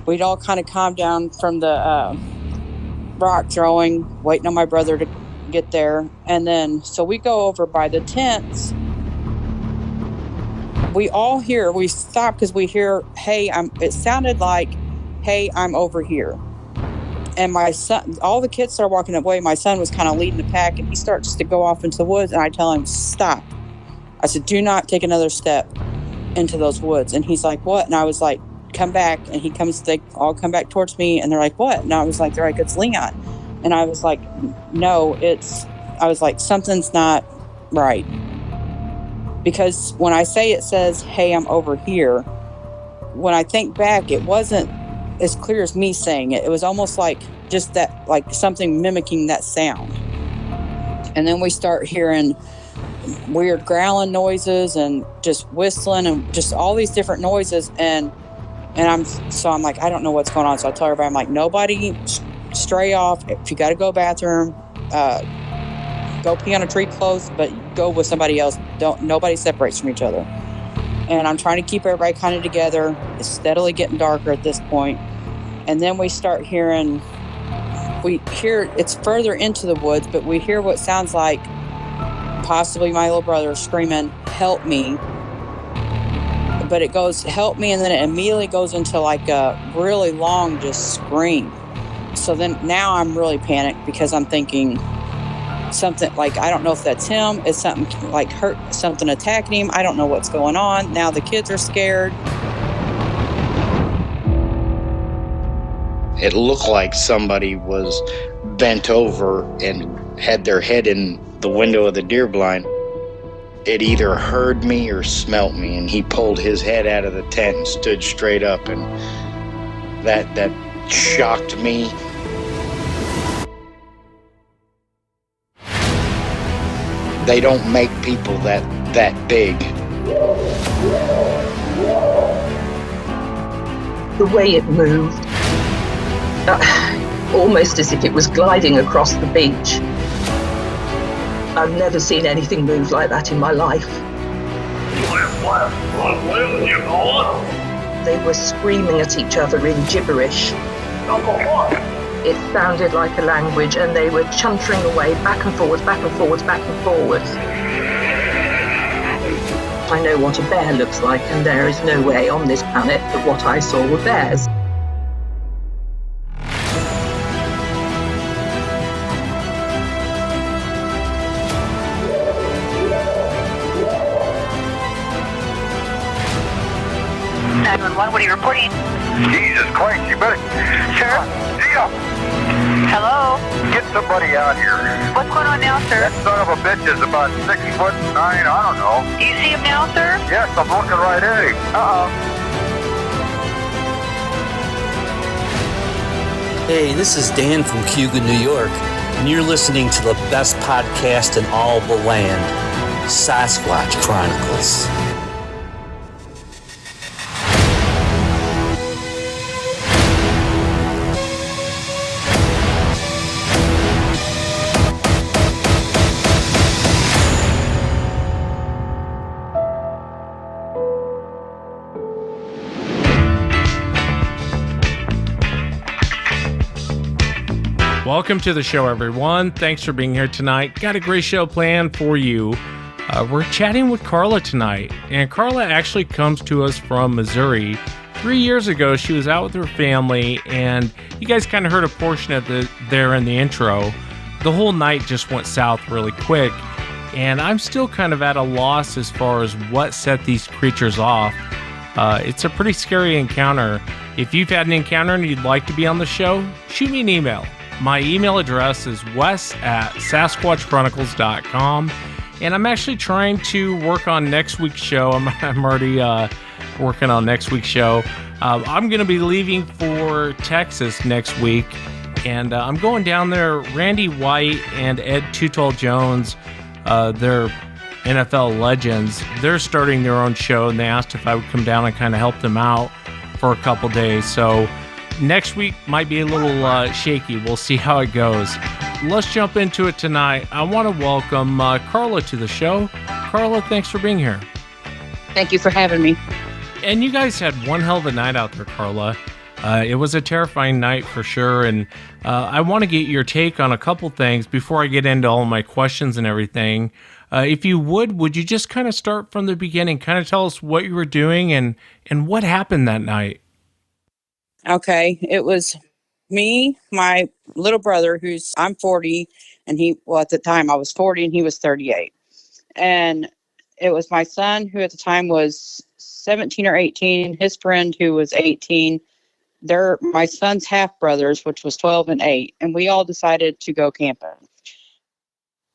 we'd all kind of calm down from the rock throwing, waiting on my brother to get there. And then, so we go over by the tents. We stop because we hear, hey, it sounded like, hey, I'm over here. And my son, all the kids start walking away. My son was kind of leading the pack, and he starts to go off into the woods, and I tell him, stop. I said, do not take another step into those woods. And he's like, what? And I was like, come back. And they all come back towards me, and they're like, what? And I was like, they're like, it's Leon. And I was like, no, I was like, something's not right. Because when I say it says, hey, I'm over here, when I think back, it wasn't as clear as me saying it. It was almost like just that, like something mimicking that sound. And then we start hearing weird growling noises and just whistling and just all these different noises. And I'm like, I don't know what's going on. So I tell everybody, I'm like, nobody stray off. If you got to go bathroom, go pee on a tree close, but go with somebody else. Nobody separates from each other. And I'm trying to keep everybody kind of together. It's steadily getting darker at this point. And then we start hearing, it's further into the woods, but we hear what sounds like possibly my little brother screaming, help me. But it goes, help me, and then it immediately goes into like a really long just scream. So then now I'm really panicked because I'm thinking something like, I don't know if that's him. It's something like something attacking him. I don't know what's going on. Now the kids are scared. It looked like somebody was bent over and had their head in the window of the deer blind. It either heard me or smelt me, and he pulled his head out of the tent and stood straight up, and that shocked me. They don't make people that big. The way it moved, almost as if it was gliding across the beach. I've never seen anything move like that in my life. They were screaming at each other in gibberish. It sounded like a language, and they were chuntering away back and forwards, back and forwards, back and forwards. I know what a bear looks like, and there is no way on this planet that what I saw were bears. 911, what are you reporting? Jesus Christ, you better... Sheriff? Gio! Hello? Get somebody out here. What's going on now, sir? That son of a bitch is about 6'9", I don't know. Do you see him now, sir? Yes, I'm looking right at him. Hey, this is Dan from Cayuga, New York, and you're listening to the best podcast in all the land, Sasquatch Chronicles. Welcome to the show, everyone. Thanks for being here tonight. Got a great show planned for you. We're chatting with Carla tonight, and Carla actually comes to us from Missouri. 3 years ago, she was out with her family, and you guys kind of heard a portion of there in the intro. The whole night just went south really quick, and I'm still kind of at a loss as far as what set these creatures off. It's a pretty scary encounter. If you've had an encounter and you'd like to be on the show, shoot me an email. My email address is wes@sasquatchchronicles.com, and I'm actually trying to work on next week's show. I'm already working on next week's show. I'm going to be leaving for Texas next week, and I'm going down there. Randy White and Ed Tuttle Jones, they're NFL legends. They're starting their own show, and they asked if I would come down and kind of help them out for a couple days. So next week might be a little shaky. We'll see how it goes. Let's jump into it tonight. I want to welcome Carla to the show. Carla, thanks for being here. Thank you for having me. And you guys had one hell of a night out there, Carla. It was a terrifying night for sure, and I want to get your take on a couple things before I get into all my questions and everything. If you would you just kind of start from the beginning, kind of tell us what you were doing and what happened that night? Okay, it was me, my little brother, I'm 40, and at the time I was 40 and he was 38. And it was my son, who at the time was 17 or 18, his friend, who was 18. They're my son's half brothers, which was 12 and 8. And we all decided to go camping.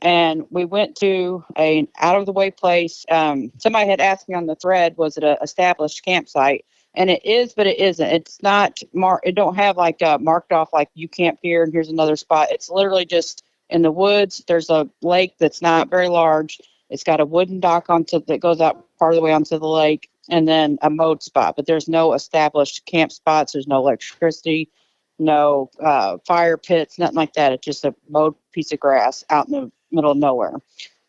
And we went to an out of the way place. Somebody had asked me on the thread, was it an established campsite? And it is, but it isn't. It's not it don't have like marked off like you camp here and here's another spot. It's literally just in the woods. There's a lake that's not very large. It's got a wooden dock that goes out part of the way onto the lake, and then a mowed spot. But there's no established camp spots. There's no electricity, no fire pits, nothing like that. It's just a mowed piece of grass out in the middle of nowhere.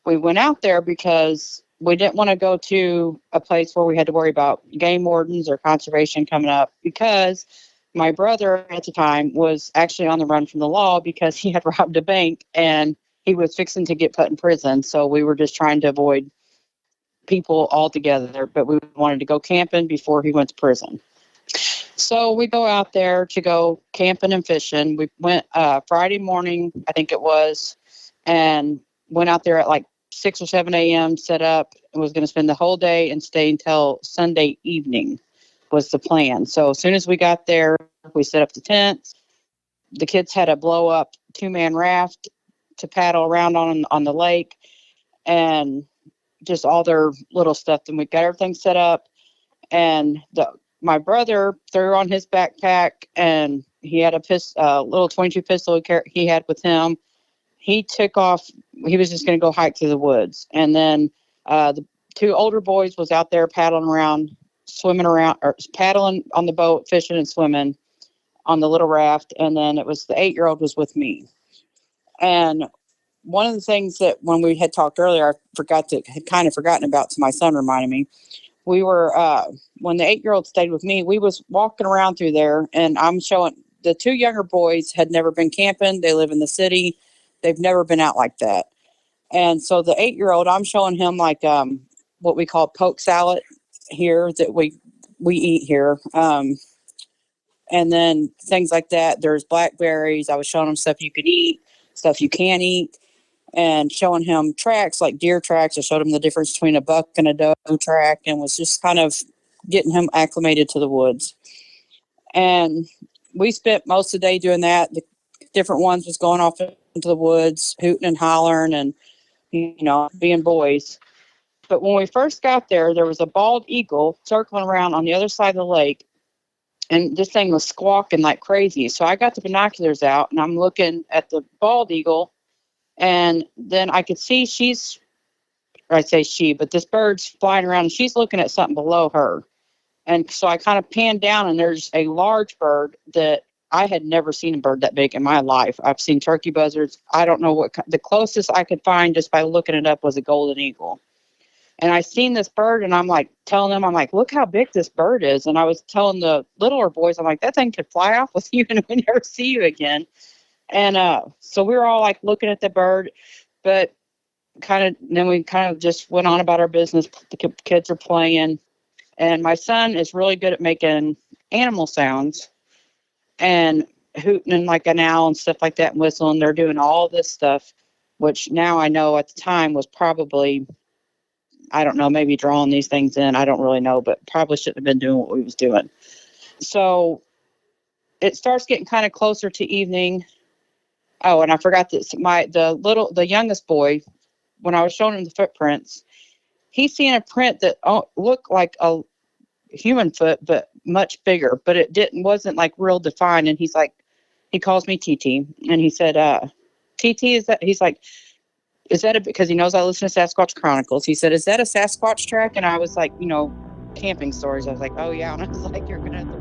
We went out there because we didn't want to go to a place where we had to worry about game wardens or conservation coming up, because my brother at the time was actually on the run from the law because he had robbed a bank and he was fixing to get put in prison. So we were just trying to avoid people altogether, but we wanted to go camping before he went to prison. So we go out there to go camping and fishing. We went Friday morning, I think it was, and went out there at like 6 or 7 a.m., set up, and was going to spend the whole day and stay until Sunday evening was the plan. So as soon as we got there, we set up the tents. The kids had a blow-up 2-man raft to paddle around on the lake, and just all their little stuff. And we got everything set up, and my brother threw on his backpack, and he had a little 22 pistol he had with him. He took off. He was just going to go hike through the woods. And then the 2 older boys was out there paddling around, swimming around, or paddling on the boat, fishing and swimming on the little raft. And then it was the 8-year-old was with me. And one of the things that when we had talked earlier, had kind of forgotten about, to my son reminded me, we were, when the 8-year-old stayed with me, we was walking around through there, and I'm showing the 2 younger boys had never been camping. They live in the city. They've never been out like that. And so the 8-year-old, I'm showing him like what we call poke salad here that we eat here. And then things like that. There's blackberries. I was showing him stuff you could eat, stuff you can't eat, and showing him tracks like deer tracks. I showed him the difference between a buck and a doe track, and was just kind of getting him acclimated to the woods. And we spent most of the day doing that. The different ones was going off into the woods, hooting and hollering, and being boys. But when we first got there, there was a bald eagle circling around on the other side of the lake, and this thing was squawking like crazy. So I got the binoculars out, and I'm looking at the bald eagle, and then I could see but this bird's flying around, and she's looking at something below her. And so I kind of panned down, and there's a large bird that I had never seen a bird that big in my life. I've seen turkey buzzards. I don't know the closest I could find just by looking it up was a golden eagle. And I seen this bird, and I'm like telling them, I'm like, look how big this bird is. And I was telling the littler boys, I'm like, that thing could fly off with you and we never see you again. And so we were all like looking at the bird, but then we kind of just went on about our business. The kids are playing, and my son is really good at making animal sounds and hooting like an owl and stuff like that, and whistling. They're doing all this stuff, which now I know at the time was probably, I don't know, maybe drawing these things in. I don't really know, but probably shouldn't have been doing what we was doing. So it starts getting kind of closer to evening. Oh, and I forgot this. The youngest boy, when I was showing him the footprints, he's seeing a print that looked like a human foot, but much bigger, but it wasn't like real defined. And he's like, he calls me TT, and he said, TT, is that, he's like, is that because he knows I listen to Sasquatch Chronicles. He said, is that a Sasquatch track? And I was like, camping stories. I was like, oh yeah. And I was like, you're going to have to